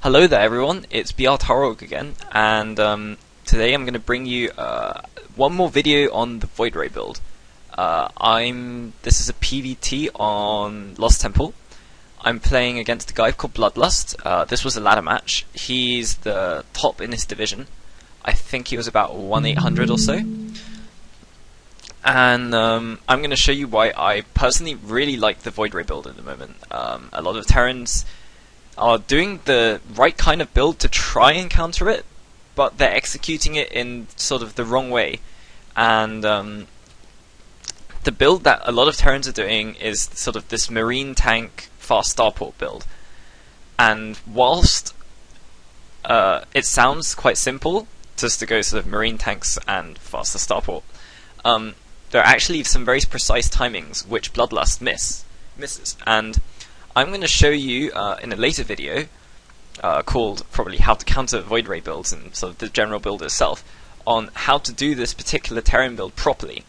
Hello there everyone, it's BrTarolg again, and today I'm going to bring you one more video on the voidray build. This is a PvT on Lost Temple. I'm playing against a guy called Bloodlust. This was a ladder match. He's the top in his division. I think he was about 1-800 or so. And I'm going to show you why I personally really like the voidray build at the moment. A lot of Terrans are doing the right kind of build to try and counter it, but they're executing it in sort of the wrong way. And the build that a lot of Terrans are doing is sort of this marine tank fast starport build. And whilst it sounds quite simple just to go sort of marine tanks and faster starport, there are actually some very precise timings which Bloodlust misses. And I'm going to show you in a later video called probably how to counter voidray builds and sort of the general build itself on how to do this particular Terran build properly.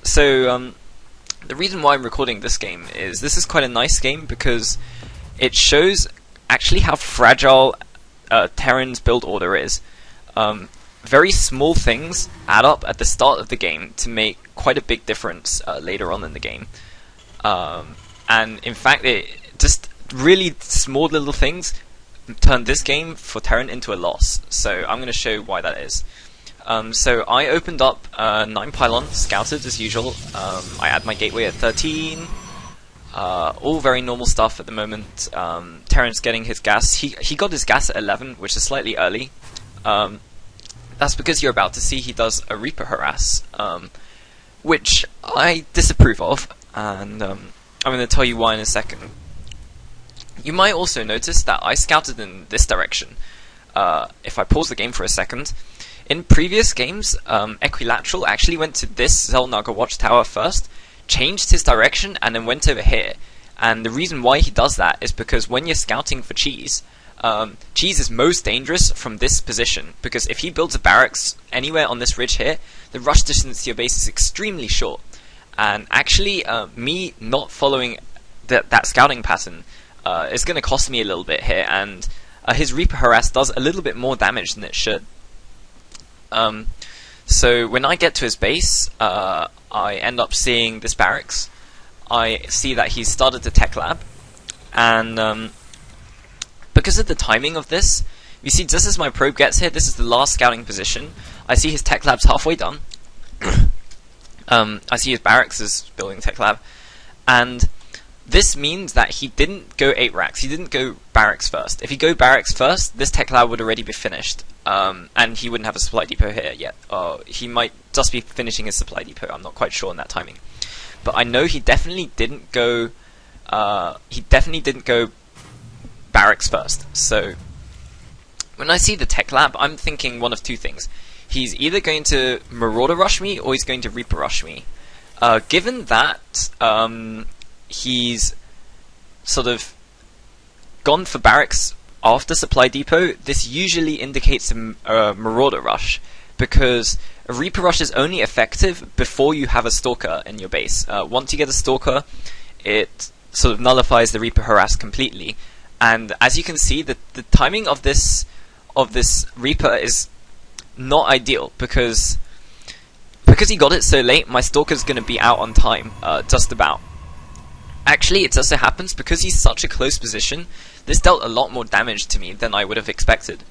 So the reason why I'm recording this game is this is quite a nice game because it shows actually how fragile Terran's build order is. Very small things add up at the start of the game to make quite a big difference later on in the game. And in fact, just really small little things turn this game for Terran into a loss. So I'm going to show why that is. So I opened up 9 pylon, scouted as usual. I had my gateway at 13. All very normal stuff at the moment. Terran's getting his gas. He got his gas at 11, which is slightly early. That's because you're about to see he does a Reaper harass, which I disapprove of, and I'm going to tell you why in a second. You might also notice that I scouted in this direction. If I pause the game for a second, in previous games, Equilateral actually went to this Xel'Naga watchtower first, changed his direction, and then went over here. And the reason why he does that is because when you're scouting for cheese, cheese is most dangerous from this position, because if he builds a barracks anywhere on this ridge here, the rush distance to your base is extremely short. And actually, me not following that scouting pattern is going to cost me a little bit here, and his Reaper harass does a little bit more damage than it should. So when I get to his base, I end up seeing this barracks. I see that he's started the tech lab, and because of the timing of this, you see just as my probe gets here, this is the last scouting position. I see his tech lab's halfway done. I see his barracks is building tech lab, and this means that he didn't go 8 racks. He didn't go barracks first. If he go barracks first, this tech lab would already be finished, and he wouldn't have a supply depot here yet. He might just be finishing his supply depot. I'm not quite sure on that timing, but I know he definitely didn't go. Barracks first. So when I see the tech lab, I'm thinking one of two things. He's either going to Marauder rush me or he's going to Reaper rush me. Given that he's sort of gone for barracks after supply depot, this usually indicates a Marauder rush, because a Reaper rush is only effective before you have a Stalker in your base. Once you get a Stalker, it sort of nullifies the Reaper harass completely. And as you can see, the timing of this Reaper is not ideal, because he got it so late, my Stalker's going to be out on time, just about. Actually, it just so happens, because he's such a close position, this dealt a lot more damage to me than I would have expected.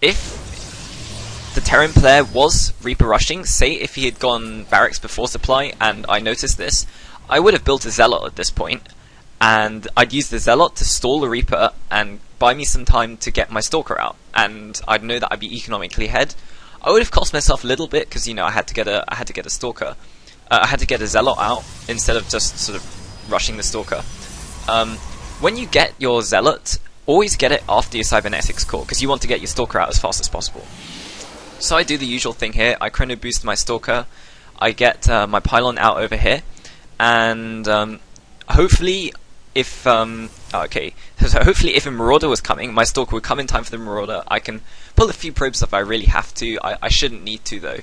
If the Terran player was Reaper rushing, say if he had gone barracks before supply and I noticed this, I would have built a Zealot at this point, and I'd use the Zealot to stall the Reaper and buy me some time to get my Stalker out, and I'd know that I'd be economically ahead. I would have cost myself a little bit, because I had to get a Stalker. I had to get a Zealot out instead of just sort of rushing the Stalker. When you get your Zealot, always get it after your Cybernetics core, because you want to get your Stalker out as fast as possible. So I do the usual thing here. I chrono boost my Stalker. I get my pylon out over here, and hopefully, if hopefully if a Marauder was coming, my Stalker would come in time for the Marauder. I can pull a few probes if I really have to. I shouldn't need to though.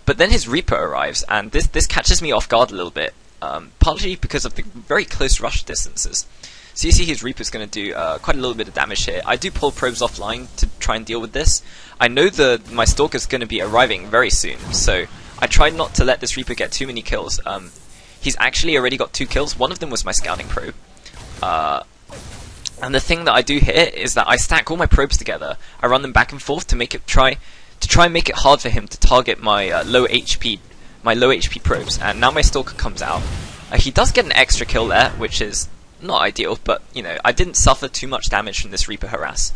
But then his Reaper arrives, and this catches me off guard a little bit, partly because of the very close rush distances. So you see his Reaper's going to do quite a little bit of damage here. I do pull probes offline to try and deal with this. I know my Stalker's going to be arriving very soon, so I tried not to let this Reaper get too many kills. He's actually already got 2 kills. One of them was my scouting probe. And the thing that I do here is that I stack all my probes together. I run them back and forth to try and make it hard for him to target my low HP probes. And now my Stalker comes out. He does get an extra kill there, which is not ideal, but you know, I didn't suffer too much damage from this Reaper harass.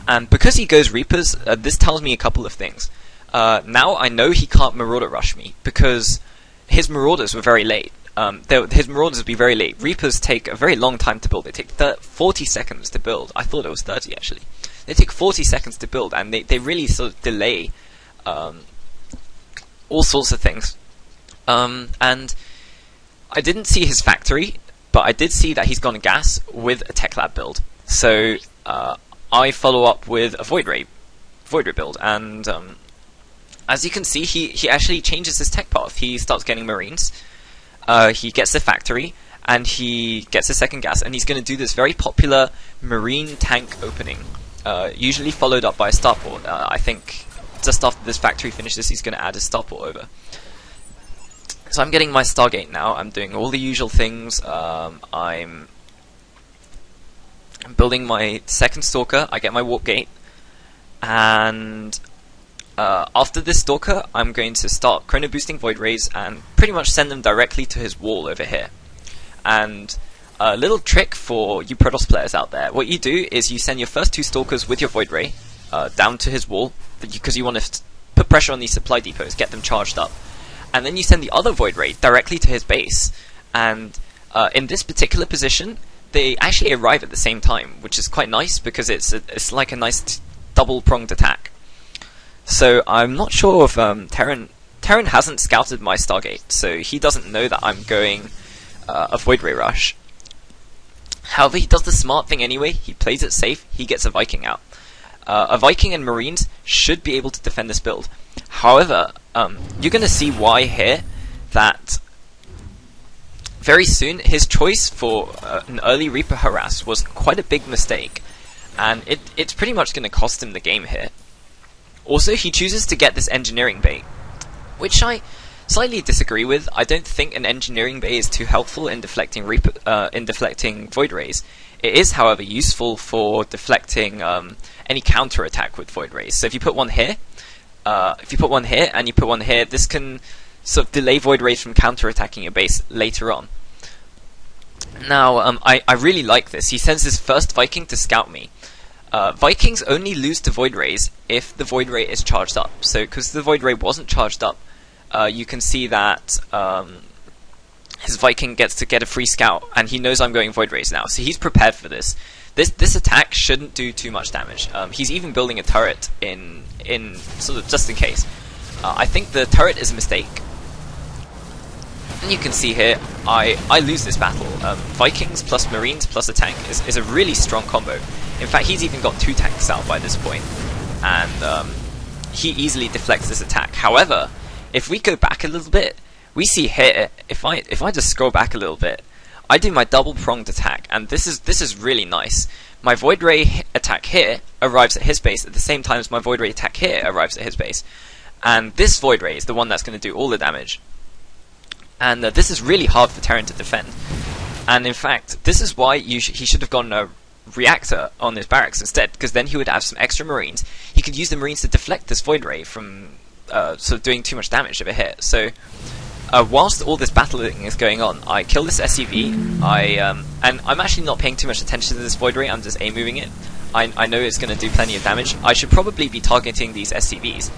And because he goes Reapers, this tells me a couple of things. Now I know he can't Marauder rush me because his Marauders were very late. His Marauders would be very late. Reapers take a very long time to build. They take 40 seconds to build. I thought it was 30 actually. They take 40 seconds to build, and they really sort of delay all sorts of things. And I didn't see his factory, but I did see that he's gone gas with a Tech Lab build. So I follow up with a voidray build, and as you can see, he actually changes his tech path. He starts getting Marines. He gets the factory, and he gets a second gas, and he's going to do this very popular Marine tank opening, usually followed up by a starport. I think just after this factory finishes, he's going to add a starport over. So I'm getting my Stargate now. I'm doing all the usual things. I'm building my second Stalker. I get my Warp Gate, and after this Stalker, I'm going to start chrono boosting Void Rays and pretty much send them directly to his wall over here. And a little trick for you Protoss players out there: what you do is you send your first 2 Stalkers with your Void Ray down to his wall, because you want to put pressure on these supply depots, get them charged up. And then you send the other Void Ray directly to his base. And in this particular position, they actually arrive at the same time, which is quite nice because it's like a nice double-pronged attack. So I'm not sure if Terran hasn't scouted my Stargate, so he doesn't know that I'm going a Void Ray rush. However, he does the smart thing anyway. He plays it safe. He gets a Viking out. A Viking and Marines should be able to defend this build. However, you're going to see why here, that very soon his choice for an early Reaper harass was quite a big mistake, and it's pretty much going to cost him the game here. Also, he chooses to get this engineering bay, which I slightly disagree with. I don't think an engineering bay is too helpful in deflecting Void Rays. It is, however, useful for deflecting any counter attack with Void Rays. So if you put one here, and you put one here, this can sort of delay Void Rays from counter-attacking your base later on. Now, I really like this. He sends his first Viking to scout me. Vikings only lose to Void Rays if the Void Ray is charged up. So, because the Void Ray wasn't charged up, you can see that his Viking gets to get a free scout, and he knows I'm going Void Rays now, so he's prepared for this. This attack shouldn't do too much damage. He's even building a turret in sort of just in case. I think the turret is a mistake. And you can see here, I lose this battle. Vikings plus Marines plus a tank is a really strong combo. In fact, he's even got 2 tanks out by this point, and he easily deflects this attack. However, if we go back a little bit, we see here, if I just scroll back a little bit, I do my double-pronged attack, and this is really nice. My Void Ray attack here arrives at his base at the same time as my Void Ray attack here arrives at his base. And this Void Ray is the one that's going to do all the damage. And this is really hard for Terran to defend. And in fact, this is why he should have gone a reactor on his barracks instead, because then he would have some extra Marines. He could use the Marines to deflect this Void Ray from sort of doing too much damage over here. So whilst all this battling is going on, I kill this SCV, and I'm actually not paying too much attention to this Void Ray, I'm just A-moving it. I know it's going to do plenty of damage. I should probably be targeting these SCVs,